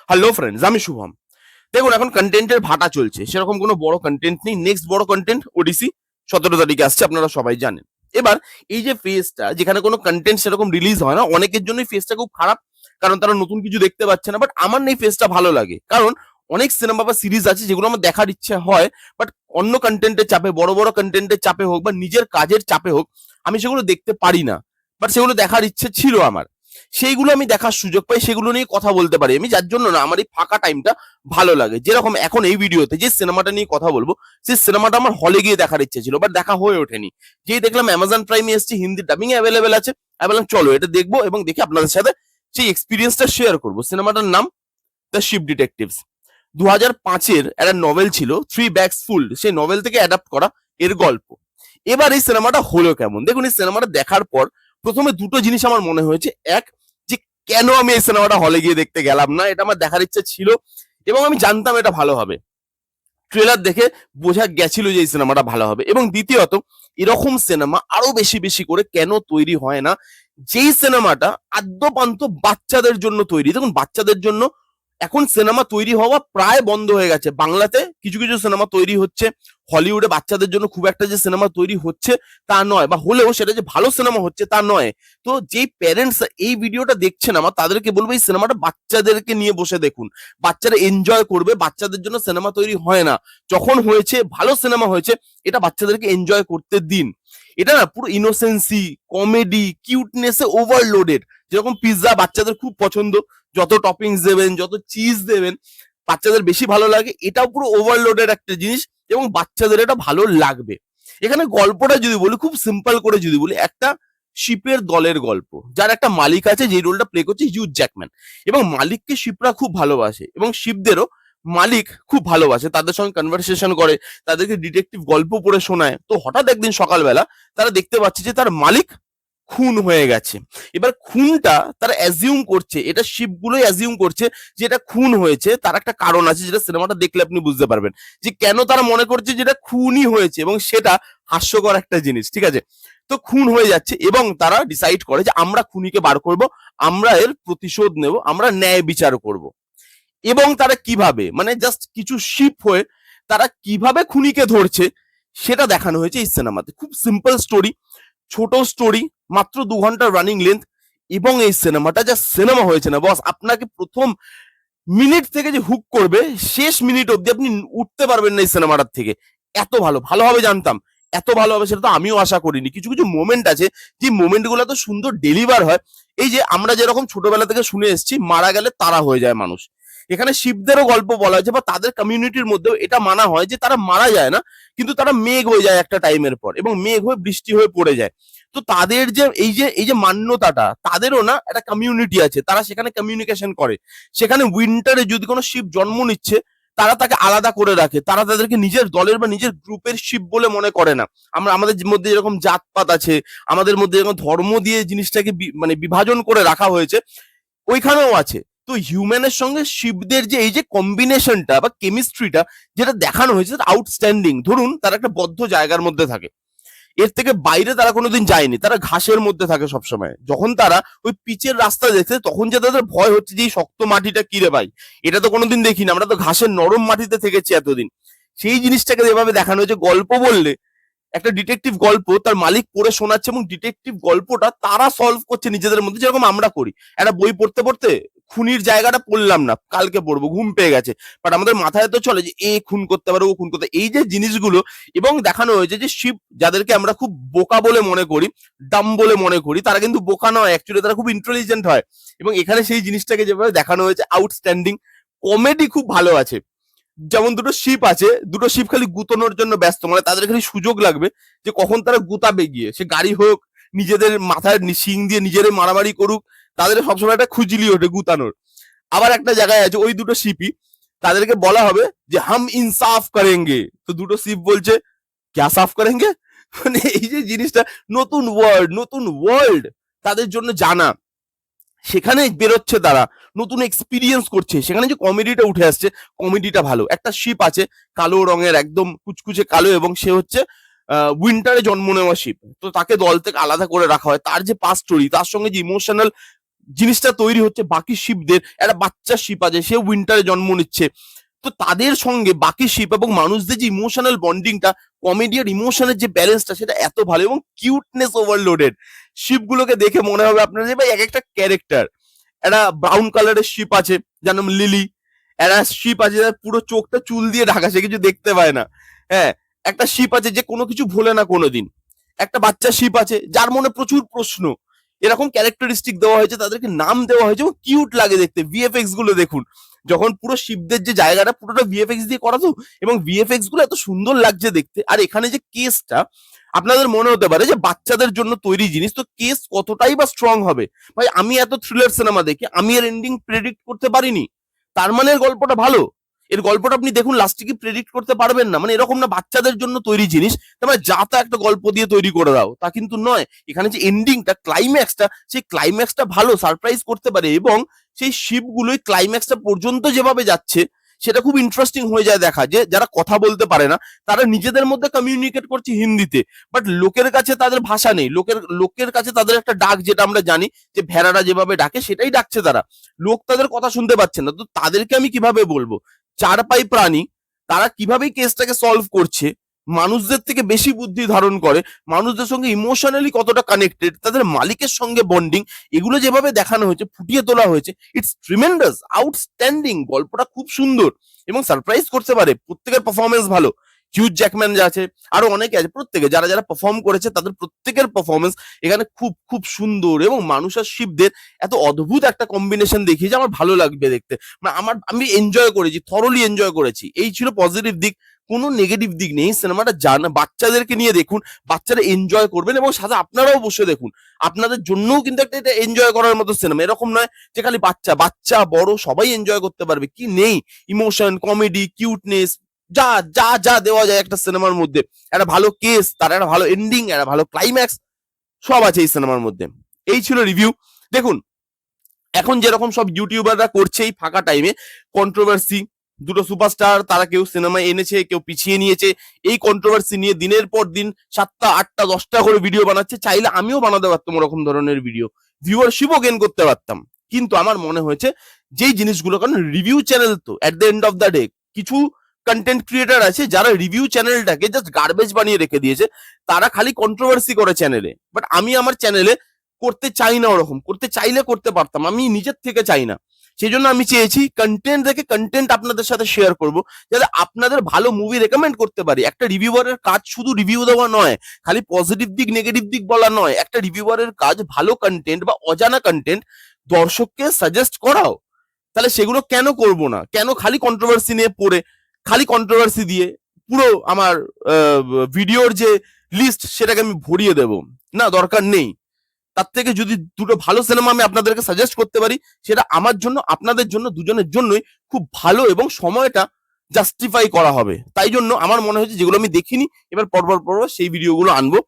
Hello friends, আমি শুভম। দেখুন, এখন কন্টেন্টের ভাটা চলছে, সেরকম কোনো বড় কন্টেন্ট নেই। নেক্সট বড় কন্টেন্ট ওডিসি 17 তারিখে আসছে, আপনারা সবাই জানেন। এবার এই যে ফেজটা, যেখানে কোনো কন্টেন্ট সেরকম রিলিজ হয় না, অনেকের জন্য ফেজটা খুব খারাপ, কারণ তারা নতুন কিছু দেখতে পাচ্ছে না। বাট আমার এই ফেজটা ভালো লাগে, কারণ অনেক সিনেমা বা সিরিজ আছে যেগুলো আমার দেখার ইচ্ছে হয়, বাট অন্য কন্টেন্টের চাপে, বড় বড় কন্টেন্টের চাপে হোক বা নিজের কাজের চাপে হোক, আমি সেগুলো দেখতে পারি না। বাট সেগুলো দেখার ইচ্ছে ছিল আমার, সেইগুলো আমি দেখার সুযোগ পাই, সেগুলো নিয়ে কথা বলতে পারি আমি, যার জন্য না আমার এই ফাঁকা টাইমটা ভালো লাগে। যেরকম এখন এই ভিডিওতে যে সিনেমাটা নিয়ে কথা বলবো, সেই সিনেমাটা আমার হলে গিয়ে দেখার ইচ্ছে ছিল, বাট দেখা হয়ে ওঠেনি। যেই দেখলাম অ্যামাজন প্রাইমে এসছে, হিন্দি ডাবিং অ্যাভেলেবেল আছে, আমি বললাম চলো এটা দেখবো এবং দেখে আপনাদের সাথে সেই এক্সপিরিয়েন্সটা শেয়ার করবো। সিনেমাটার নাম দ্য শিপ ডিটেকটিভস। 2005-এর একটা নভেল ছিল, থ্রি ব্যাগস ফুল, সেই নভেল থেকে অ্যাডাপ্ট করা এর গল্প। এবার এই সিনেমাটা হলো কেমন দেখুন। এই সিনেমাটা দেখার পর প্রথমে দুটো জিনিস আমার মনে হয়েছে। এক, যে কেন আমি এই সিনেমাটা হলে গিয়ে দেখতে গেলাম না, এটা আমার দেখার ইচ্ছে ছিল এবং আমি জানতাম এটা ভালো হবে। ট্রেলার দেখে বোঝা গেছিল যে এই সিনেমাটা ভালো হবে। এবং দ্বিতীয়ত, এরকম সিনেমা আরো বেশি বেশি করে কেন তৈরি হয় না, যেই সিনেমাটা আদ্যপান্ত বাচ্চাদের জন্য তৈরি। দেখুন, বাচ্চাদের জন্য এখন সিনেমা তৈরি হওয়া প্রায় বন্ধ হয়ে গেছে। বাংলাতে কিছু কিছু সিনেমা তৈরি হচ্ছে, হলিউডে বাচ্চাদের জন্য খুব একটা যে সিনেমা তৈরি হচ্ছে তা নয়, বা হলেও সেটা যে ভালো সিনেমা হচ্ছে তা নয়। তো যেই প্যারেন্টস এই ভিডিওটা দেখছেন আমার, তাদেরকে বলবো এই সিনেমাটা বাচ্চাদেরকে নিয়ে বসে দেখুন, বাচ্চারা এনজয় করবে। বাচ্চাদের জন্য সিনেমা তৈরি হয় না, যখন হয়েছে ভালো সিনেমা হয়েছে, এটা বাচ্চাদেরকে এনজয় করতে দিন। এটা না পুরো ইনোসেন্সি, কমেডি, কিউটনেসে ওভারলোডেড। যেরকম পিৎজা বাচ্চাদের খুব পছন্দ, যত টপিংস দেবেন, যত চিজ দেবেন, বাচ্চাদের বেশি ভালো লাগে। এটাও পুরো ওভারলোডেড একটা জিনিস এবং বাচ্চাদের এটা ভালো লাগবে। এখানে গল্পটা যদি বলি, খুব সিম্পল করে যদি বলি, একটা শিপের দলের গল্প, যার একটা মালিক আছে, যে রোলটা প্লে করছে হিউ জ্যাকম্যান। এবং মালিককে শিপরা খুব ভালোবাসে এবং শিপদেরও মালিক খুব ভালোবাসে, তাদের সঙ্গে কনভারসেশন করে, তাদেরকে ডিটেকটিভ গল্প পড়ে শোনায়। তো হঠাৎ একদিন সকালবেলা তারা দেখতে পাচ্ছে যে তার মালিক খুন হয়ে গেছে। এবার খুনটা তারা অ্যাজিউম করছে, এটা শিপগুলোই অ্যাজিউম করছে যে এটা খুন হয়েছে। তার একটা কারণ আছে, যেটা সিনেমাটা দেখলে আপনি বুঝতে পারবেন যে কেন তারা মনে করছে যেটা খুনই হয়েছে, এবং সেটা হাস্যকর একটা জিনিস, ঠিক আছে। তো খুন হয়ে যাচ্ছে এবং তারা ডিসাইড করে যে আমরা খুনিকে বার করব, আমরা এর প্রতিশোধ নেব, আমরা ন্যায় বিচার করব। এবং তারা কিভাবে, মানে জাস্ট কিছু শিপ হয়ে তারা কিভাবে খুনিকে ধরছে, সেটা দেখানো হয়েছে এই সিনেমাতে। খুব সিম্পল স্টোরি, ছোট স্টোরি, মাত্র 2 ঘন্টার রানিং লেন্থ। এবং এই সিনেমাটা যা সিনেমা হয়েছে না বস, আপনাকে প্রথম মিনিট থেকে যে হুক করবে, শেষ মিনিট অব্দি আপনি উঠতে পারবেন না এই সিনেমাটার থেকে। এত ভালো, ভালো হবে জানতাম, এত ভালো হবে সেটা তো আমিও আশা করিনি। কিছু কিছু মোমেন্ট আছে, যে মোমেন্ট গুলো তো সুন্দর ডেলিভার হয়। এই যে আমরা যেরকম ছোটবেলা থেকে শুনে এসেছি, মারা গেলে তারা হয়ে যায় মানুষ, এখানে শিবদেরও গল্প বলা হয়েছে, বা তাদের কমিউনিটির মধ্যেও এটা মানা হয় যে তারা মারা যায় না, কিন্তু তারা মেঘ হয়ে যায় একটা টাইমের পর, এবং মেঘ হয়ে বৃষ্টি হয়ে পড়ে যায়। তো তাদের যে এই যে মান্যতাটা, তাদেরও না একটা কমিউনিটি আছে, তারা সেখানে কমিউনিকেশন করে। সেখানে উইন্টারে যদি কোনো শিপ জন্ম নিচ্ছে, তারা তাকে আলাদা করে রাখে, তারা তাদেরকে নিজের দলের বা নিজের গ্রুপের শিপ বলে মনে করে না। আমাদের মধ্যে যেরকম জাতপাত আছে, আমাদের মধ্যে যেরকম ধর্ম দিয়ে জিনিসটাকে মানে বিভাজন করে রাখা হয়েছে, ওইখানেও আছে। তো হিউম্যানের সঙ্গে শিবদের যে এই যে কম্বিনেশনটা বা কেমিস্ট্রিটা যেটা দেখানো হয়েছে, আউটস্ট্যান্ডিং। ধরুন তারা একটা বদ্ধ জায়গার মধ্যে থাকে, এর থেকে বাইরে তারা কোনোদিন যায়নি, তারা ঘাসের মধ্যে থাকে সবসময়। যখন তারা ওই পিচের রাস্তা দেখছে, তখন যে তাদের ভয় হচ্ছে যে এই শক্ত মাটিটা কিরে ভাই, এটা তো কোনোদিন দেখিনি, আমরা তো ঘাসের নরম মাটিতে থেকেছি এতদিন। সেই জিনিসটাকে যেভাবে দেখানো হয়েছে, গল্প বললে একটা ডিটেকটিভ গল্প, তার মালিক পড়ে শোনাচ্ছে এবং ডিটেকটিভ গল্পটা তারা সলভ করছে নিজেদের মধ্যে, যেরকম আমরা করি। একটা বই পড়তে পড়তে খুনির জায়গাটা পড়লাম না, কালকে পড়বো, ঘুম পেয়ে গেছে, বাট আমাদের মাথায় তো চলে যে এ খুন করতে পারে, ও খুন করতে, এই যে জিনিসগুলো। এবং দেখানো হয়েছে যে শিব, যাদেরকে আমরা খুব বোকা বলে মনে করি, ডাম বলে মনে করি, তারা কিন্তু বোকা নয়, অ্যাকচুয়ালি তারা খুব ইন্টেলিজেন্ট হয়। এবং এখানে সেই জিনিসটাকে যেভাবে দেখানো হয়েছে, আউটস্ট্যান্ডিং। কমেডি খুব ভালো আছে। যেমন দুটো শিপ আছে, দুটো শিপ খালি গুতানোর জন্য ব্যস্ত, মানে তাদের খালি সুযোগ লাগবে যে কখন তারা গুতাবে গিয়ে, সে গাড়ি হোক, নিজেদের মাথায় শিং দিয়ে নিজেরাই মারামারি করুক, তাদের সবসময় একটা খুজলি ওঠে গুতানোর। আবার একটা জায়গায় আছে, ওই দুটো শিপই, তাদেরকে বলা হবে যে হাম ইনসাফ করেঙ্গে, তো দুটো শিপ বলছে ক্যা সাফ করেঙ্গে। মানে এই যে জিনিসটা, নতুন ওয়ার্ড, নতুন ওয়ার্ল্ড তাদের জন্য জানা, সেখানে বেরোচ্ছে তারা, নতুন এক্সপিরিয়েন্স করছে, সেখানে যে কমেডিটা উঠে আসছে, কমেডিটা ভালো। একটা শিপ আছে কালো রঙের, একদম কুচকুচে কালো, এবং সে হচ্ছে উইন্টারে জন্ম নেওয়া শিপ। তো তাকে দল থেকে আলাদা করে রাখা হয়, তার যে পাস্ট স্টোরি, তার সঙ্গে যে ইমোশনাল জিনিসটা তৈরি হচ্ছে বাকি শিপদের, একটা বাচ্চা শিপ আছে সে উইন্টারে জন্ম নিচ্ছে, তো তাদের সঙ্গে বাকি শিপ এবং মানুষদের যে ইমোশনাল বন্ডিংটা, কমেডি আর ইমোশনের যে ব্যালেন্সটা সেটা এত ভালো এবং কিউটনেস ওভারলোডেড। শিপগুলোকে দেখে মনে হবে আপনার যে ভাই এক একটা ক্যারেক্টার। একটা ব্রাউন কালারের শিপ আছে যার নাম লিলি, একটা শিপ আছে যার পুরো চোখটা চুল দিয়ে ঢাকা, সে কিছু দেখতে পায় না। হ্যাঁ, একটা শিপ আছে যে কোনো কিছু ভোলে না কোনোদিন। একটা বাচ্চা শিপ আছে যার মনে প্রচুর প্রশ্ন। এরকম ক্যারেক্টারিস্টিক দেওয়া হয়েছে, তাদেরকে নাম দেওয়া হয়েছে এবং কিউট লাগে দেখতে। ভিএফএক্স গুলো দেখুন, যখন পুরো শিপদের যে জায়গাটা পুরোটা ভিএফএক্স দিয়ে করা তো, এবং ভিএফএক্স গুলো এত সুন্দর লাগছে দেখতে। আর এখানে যে কেসটা, আপনাদের মনে হতে পারে যে বাচ্চাদের জন্য তৈরি জিনিস, তো কেস কতটাই বা স্ট্রং হবে। ভাই আমি এত থ্রিলার সিনেমা দেখি, আমি এর এন্ডিং প্রেডিক্ট করতে পারিনি, তার মানে এর গল্পটা ভালো। এর গল্পটা আপনি দেখুন লাস্টে কি প্রেডিক্ট করতে পারবেন না, মানে এরকম না বাচ্চাদের জন্য তৈরি জিনিস তার মানে যা তা একটা গল্প দিয়ে তৈরি করে দাও, তা কিন্তু নয়। এখানে যে এন্ডিংটা, ক্লাইম্যাক্সটা, সেই ক্লাইম্যাক্সটা ভালো, সারপ্রাইজ করতে পারে, এবং সেই শিপগুলোই ক্লাইম্যাক্সটা পর্যন্ত যেভাবে যাচ্ছে সেটা খুব ইন্টারেস্টিং হয়ে যায় দেখা, যে যারা কথা বলতে পারে না তারা নিজেদের মধ্যে কমিউনিকেট করছে হিন্দিতে, বাট লোকের কাছে তাদের ভাষা নেই, লোকের লোকের কাছে তাদের একটা ডাক, যেটা আমরা জানি যে ভেড়ারা যেভাবে ডাকে সেটাই ডাকছে তারা, লোক তাদের কথা শুনতে পাচ্ছে না। তো তাদেরকে আমি কিভাবে বলবো? চার পাই প্রাণী, তারা কিভাবে কেসটাকে সলভ করছে, মানুষদের থেকে বেশি বুদ্ধি ধারণ করে, মানুষদের সঙ্গে ইমোশনালি কতটা কানেক্টেড, তাদের মালিকের সঙ্গে বন্ডিং, এগুলো যেভাবে দেখানো হয়েছে, ফুটিয়ে তোলা হয়েছে, ইটস ট্রিমেন্ডাস, আউটস্ট্যান্ডিং। গল্পটা খুব সুন্দর এবং সারপ্রাইজ করতে পারে, প্রত্যেকের পারফরমেন্স ভালো। হিউজ জ্যাকম্যান যা আছে, আরো অনেকে আছে, প্রত্যেকে যারা যারা পারফর্ম করেছে তাদের প্রত্যেকের পারফরমেন্স এখানে খুব খুব সুন্দর, এবং মানুষ আর শিবদের এত অদ্ভুত একটা কম্বিনেশন দেখিয়েছে, আমার ভালো লাগবে দেখতে। মানে আমি এনজয় করেছি, থরলি এনজয় করেছি, এই ছিল পজিটিভ দিক। কোনো নেগেটিভ দিক নেই। সিনেমাটা বাচ্চাদেরকে নিয়ে দেখুন, বাচ্চারা এনজয় করবেন, এবং সাথে আপনারাও বসে দেখুন, আপনাদের জন্যও কিন্তু একটা এটা এনজয় করার মতো সিনেমা। এরকম নয় যে খালি বাচ্চা বাচ্চা বড় সবাই এনজয় করতে পারবে, কি নেই, ইমোশন, কমেডি, কিউটনেস, যা যা যা দেওয়া যায় একটা সিনেমার মধ্যে, একটা ভালো কেস, তার একটা ভালো এন্ডিং, একটা ভালো ক্লাইম্যাক্স, সব আছে এই সিনেমার মধ্যে। এই ছিল রিভিউ। দেখুন, এখন যেরকম সব ইউটিউবাররা করছে এই ফাঁকা টাইমে, কন্ট্রোভার্সি, দুটো সুপারস্টার তারা কেউ সিনেমায় এনেছে, কেউ পিছিয়ে নিয়েছে, এই কন্ট্রোভার্সি নিয়ে দিনের পর দিন 7টা 8টা 10টা করে ভিডিও বানাচ্ছে। চাইলে আমিও বানাতে পারতাম ওরকম ধরনের ভিডিও, ভিউয়ারশিপও গেইন করতে পারতাম। কিন্তু আমার মনে হয়েছে যেই জিনিসগুলো, কারণ রিভিউ চ্যানেল তো at the end of the day, কিছু কন্টেন্ট ক্রিয়েটার আছে যারা রিভিউ চ্যানেলটাকে জাস্ট গার্বেজ বানিয়ে রেখে দিয়েছে, তারা খালি কন্ট্রোভার্সি করে চ্যানেলে। বাট আমি আমার চ্যানেলে করতে চাই না, ওরকম করতে চাইলে করতে পারতাম, আমি নিজের থেকে চাই না। সেই জন্য আমি চেয়েছি কন্টেন্ট দেখে কন্টেন্ট আপনাদের সাথে শেয়ার করব, যাতে আপনাদের ভালো মুভি রেকমেন্ড করতে পারি। একটা রিভিউয়ারের কাজ শুধু রিভিউ দেওয়া নয়, খালি পজিটিভ দিক নেগেটিভ দিক বলা নয়, একটা রিভিউয়ারের কাজ ভালো কন্টেন্ট বা অজানা কন্টেন্ট দর্শককে সাজেস্ট করাও। তাহলে সেগুলো কেন করব না? কেন খালি কন্ট্রোভার্সি নিয়ে পড়ে, খালি কন্ট্রোভার্সি দিয়ে পুরো আমার ভিডিওর যে লিস্ট সেটাকে আমি ভরিয়ে দেব? না, দরকার নেই। তার থেকে যদি দুটো ভালো সিনেমা আমি আপনাদেরকে সাজেস্ট করতে পারি, সেটা আমার জন্য, আপনাদের জন্য, দুজনের জন্যই খুব ভালো, এবং সময়টা জাস্টিফাই করা হবে। তাই জন্য আমার মনে হয়েছে যেগুলো আমি দেখিনি, এবার পরপর পরপর সেই ভিডিওগুলো আনবো।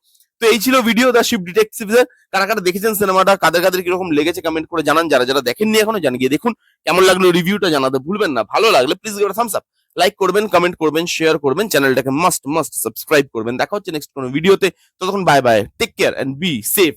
তো এই ছিল ভিডিও দ্য শিপ ডিটেকটিভস। কারা কারা দেখেছেন সিনেমাটা, কাদের কাদের কিরকম লেগেছে কমেন্ট করে জানান। যারা যারা দেখেননি এখনো, জান গিয়ে দেখুন। কেমন লাগলো রিভিউটা জানাতে ভুলবেন না। ভালো লাগলে please give Thums up, like করবেন, কমেন্ট করবেন, শেয়ার করবেন, চ্যানেলটাকে মাস্ট মাস্ট সাবস্ক্রাইব করবেন। দেখা হচ্ছে নেক্সট কোনো ভিডিওতে। ততক্ষণ bye bye, take care and be safe.